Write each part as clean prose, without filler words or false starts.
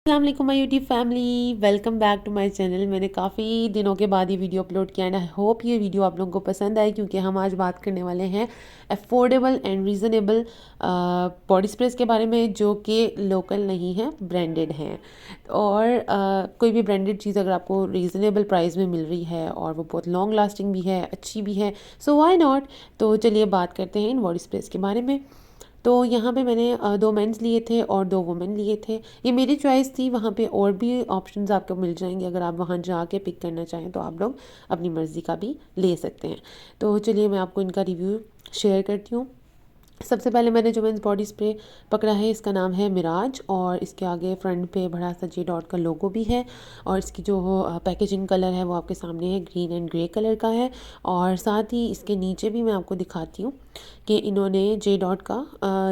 अस्सलाम my YouTube family, welcome back to my channel. मैंने काफ़ी दिनों के बाद ये वीडियो अपलोड किया एंड आई होप ये वीडियो आप लोगों को पसंद आए, क्योंकि हम आज बात करने वाले हैं अफोर्डेबल एंड रीज़नेबल बॉडी स्प्रेस के बारे में, जो कि लोकल नहीं है, ब्रांडेड हैं। और कोई भी ब्रांडेड चीज़ अगर आपको रीज़नेबल प्राइस में मिल रही है और वो बहुत लॉन्ग लास्टिंग भी है, अच्छी भी है, सो व्हाई नॉट। तो चलिए बात करते हैं इन बॉडी स्प्रेस के बारे में। तो यहाँ पे मैंने 2 मेंस लिए थे और 2 वुमेन लिए थे। ये मेरी चॉइस थी। वहाँ पे और भी ऑप्शंस आपको मिल जाएंगे, अगर आप वहाँ जाके पिक करना चाहें तो आप लोग अपनी मर्ज़ी का भी ले सकते हैं। तो चलिए मैं आपको इनका रिव्यू शेयर करती हूँ। सबसे पहले मैंने जो मेंस बॉडी स्प्रे पकड़ा है, इसका नाम है मिराज, और इसके आगे फ्रंट पे बड़ा सा जे डॉट का लोगो भी है। और इसकी जो पैकेजिंग कलर है वो आपके सामने है, ग्रीन एंड ग्रे कलर का है। और साथ ही इसके नीचे भी मैं आपको दिखाती हूँ कि इन्होंने जे डॉट का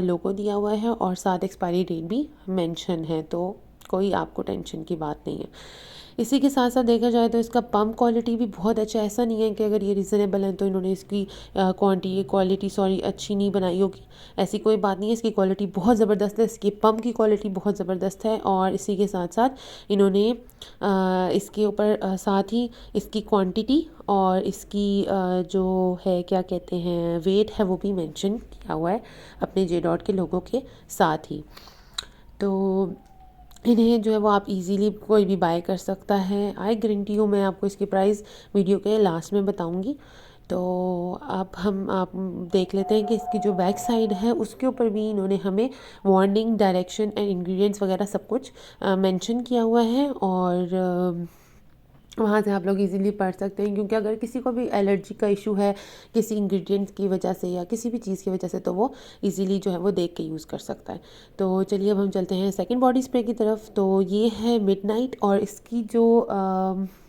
लोगो दिया हुआ है और साथ एक्सपायरी डेट भी मेंशन है, तो कोई आपको टेंशन की बात नहीं है। इसी के साथ साथ देखा जाए तो इसका पम्प क्वालिटी भी बहुत अच्छा है। ऐसा नहीं है कि अगर ये रीज़नेबल है तो इन्होंने इसकी क्वालिटी अच्छी नहीं बनाई होगी, ऐसी कोई बात नहीं है। इसकी क्वालिटी बहुत ज़बरदस्त है, इसकी पम्प की क्वालिटी बहुत ज़बरदस्त है। और इसी के साथ साथ इन्होंने इसके ऊपर साथ ही इसकी क्वांटिटी और इसकी जो है क्या कहते हैं वेट है वो भी मेंशन किया हुआ है अपने जे डॉट के लोगों के साथ ही। तो इन्हें जो है वो आप इजीली कोई भी बाय कर सकता है। आई गारंटी हूँ, मैं आपको इसकी प्राइस वीडियो के लास्ट में बताऊंगी। तो अब हम आप देख लेते हैं कि इसकी जो बैक साइड है उसके ऊपर भी इन्होंने हमें वार्निंग, डायरेक्शन एंड इंग्रेडिएंट्स वगैरह सब कुछ मेंशन किया हुआ है। और वहाँ से आप लोग इजीली पढ़ सकते हैं, क्योंकि अगर किसी को भी एलर्जी का इशू है किसी इंग्रेडिएंट्स की वजह से या किसी भी चीज़ की वजह से, तो वो इजीली जो है वो देख के यूज़ कर सकता है। तो चलिए अब हम चलते हैं सेकंड बॉडी स्प्रे की तरफ। तो ये है मिडनाइट, और इसकी जो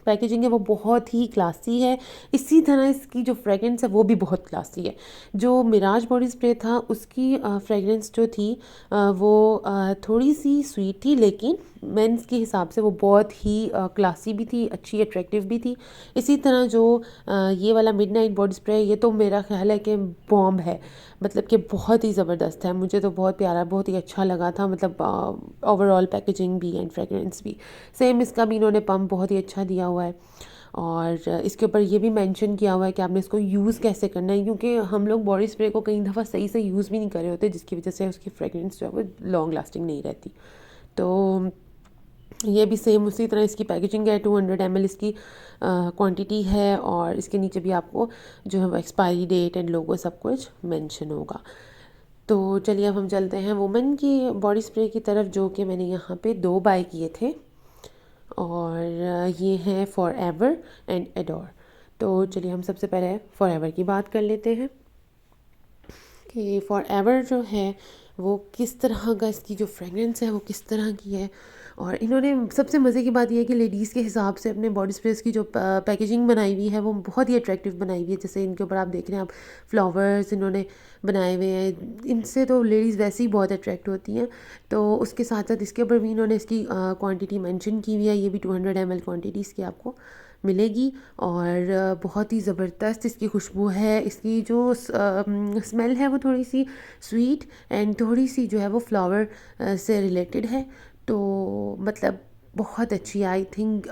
पैकेजिंग है वो बहुत ही क्लासी है। इसी तरह इसकी जो फ्रेगरेंस है वो भी बहुत क्लासी है। जो मिराज बॉडी स्प्रे था उसकी फ्रेगरेंस जो थी वो थोड़ी सी स्वीट थी, लेकिन मेंस के हिसाब से वो बहुत ही क्लासी भी थी, अच्छी अट्रैक्टिव भी थी। इसी तरह जो ये वाला मिडनाइट बॉडी स्प्रे, ये तो मेरा ख्याल है कि बॉम्ब है, मतलब कि बहुत ही ज़बरदस्त है। मुझे तो बहुत प्यारा, बहुत ही अच्छा लगा था, मतलब ओवरऑल पैकेजिंग भी एंड फ्रेगरेंस भी। सेम इसका भी इन्होंने पम्प बहुत ही अच्छा दिया हुआ है। और इसके ऊपर ये भी मेंशन किया हुआ है कि आपने इसको यूज़ कैसे करना है, क्योंकि हम लोग बॉडी स्प्रे को कई दफ़ा सही से यूज़ भी नहीं कर रहे होते, जिसकी वजह से उसकी फ्रेगरेंस जो है वो लॉन्ग लास्टिंग नहीं रहती। तो ये भी सेम उसी तरह इसकी पैकेजिंग है। 200 ml इसकी क्वांटिटी है, और इसके नीचे भी आपको जो है वो एक्सपायरी डेट एंड लोगो सब कुछ मेंशन होगा। तो चलिए अब हम चलते हैं वुमेन की बॉडी स्प्रे की तरफ, जो कि मैंने यहाँ पे 2 बाय किए थे। और ये हैं फॉर एवर एंड एडोर। तो चलिए हम सबसे पहले फॉर एवर की बात कर लेते हैं कि फॉर एवर जो है वो किस तरह का, इसकी जो फ्रेगरेंस है वो किस तरह की है। और इन्होंने सबसे मज़े की बात यह है कि लेडीज़ के हिसाब से अपने बॉडी स्प्रेस की जो पैकेजिंग बनाई हुई है वो बहुत ही अट्रैक्टिव बनाई हुई है। जैसे इनके ऊपर आप देख रहे हैं, आप फ्लावर्स इन्होंने बनाए हुए हैं, इनसे तो लेडीज़ वैसे ही बहुत अट्रैक्ट होती हैं। तो उसके साथ साथ इसके ऊपर भी इन्होंने इसकी क्वांटिटी मेंशन की हुई है। ये भी 200 ml क्वांटिटी इसकी आपको मिलेगी। और बहुत ही ज़बरदस्त इसकी खुशबू है। इसकी जो स्मेल है वो थोड़ी सी स्वीट एंड थोड़ी सी जो है वो फ्लावर से रिलेटेड है। तो मतलब बहुत अच्छी, आई थिंक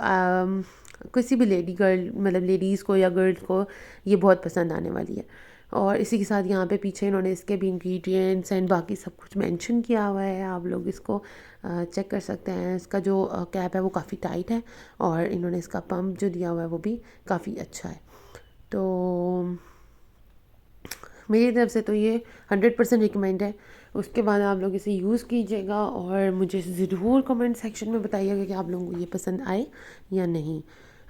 किसी भी गर्ल, मतलब लेडीज़ को या गर्ल्स को ये बहुत पसंद आने वाली है। और इसी के साथ यहाँ पे पीछे इन्होंने इसके भी इंग्रेडिएंट्स एंड बाकी सब कुछ मेंशन किया हुआ है, आप लोग इसको चेक कर सकते हैं। इसका जो कैप है वो काफ़ी टाइट है, और इन्होंने इसका पंप जो दिया हुआ है वो भी काफ़ी अच्छा है। तो मेरी तरफ से तो ये 100% रिकमेंड है। उसके बाद आप लोग इसे यूज़ कीजिएगा और मुझे ज़रूर कमेंट सेक्शन में बताइएगा कि आप लोगों को ये पसंद आए या नहीं।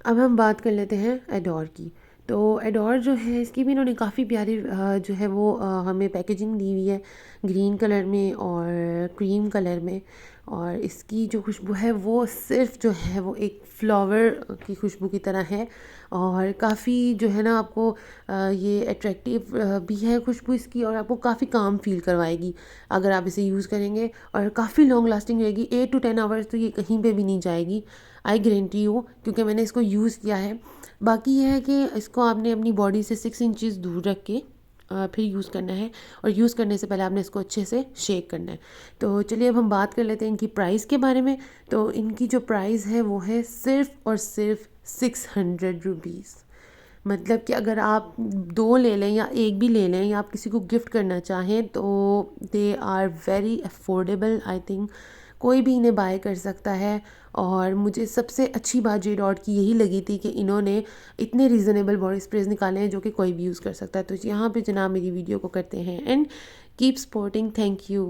अब हम बात कर लेते हैं एडोर की। तो एडोर जो है इसकी भी इन्होंने काफ़ी प्यारी जो है वो हमें पैकेजिंग दी हुई है, ग्रीन कलर में और क्रीम कलर में। और इसकी जो खुशबू है वो सिर्फ जो है वो एक फ्लावर की खुशबू की तरह है, और काफ़ी जो है ना आपको ये अट्रैक्टिव भी है खुशबू इसकी, और आपको काफ़ी काम फील करवाएगी अगर आप इसे यूज़ करेंगे। और काफ़ी लॉन्ग लास्टिंग रहेगी, 8 to 10 आवर्स तो ये कहीं पे भी नहीं जाएगी, आई गारंटी हूँ, क्योंकि मैंने इसको यूज़ किया है। बाकी ये है कि इसको आपने अपनी बॉडी से 6 इंचज़ दूर रख के फिर यूज़ करना है, और यूज़ करने से पहले आपने इसको अच्छे से शेक करना है। तो चलिए अब हम बात कर लेते हैं इनकी प्राइस के बारे में। तो इनकी जो प्राइस है वो है सिर्फ़ और सिर्फ 600 रुपीज़। मतलब कि अगर आप 2 ले लें या एक भी ले लें या आप किसी को गिफ्ट करना चाहें तो they are very affordable. I think कोई भी इन्हें बाय कर सकता है। और मुझे सबसे अच्छी बात जे डॉट की यही लगी थी कि इन्होंने इतने रीज़नेबल बॉडी स्प्रेज निकाले हैं जो कि कोई भी यूज़ कर सकता है। तो यहाँ पे जनाब मेरी वीडियो को करते हैं and keep supporting. Thank you.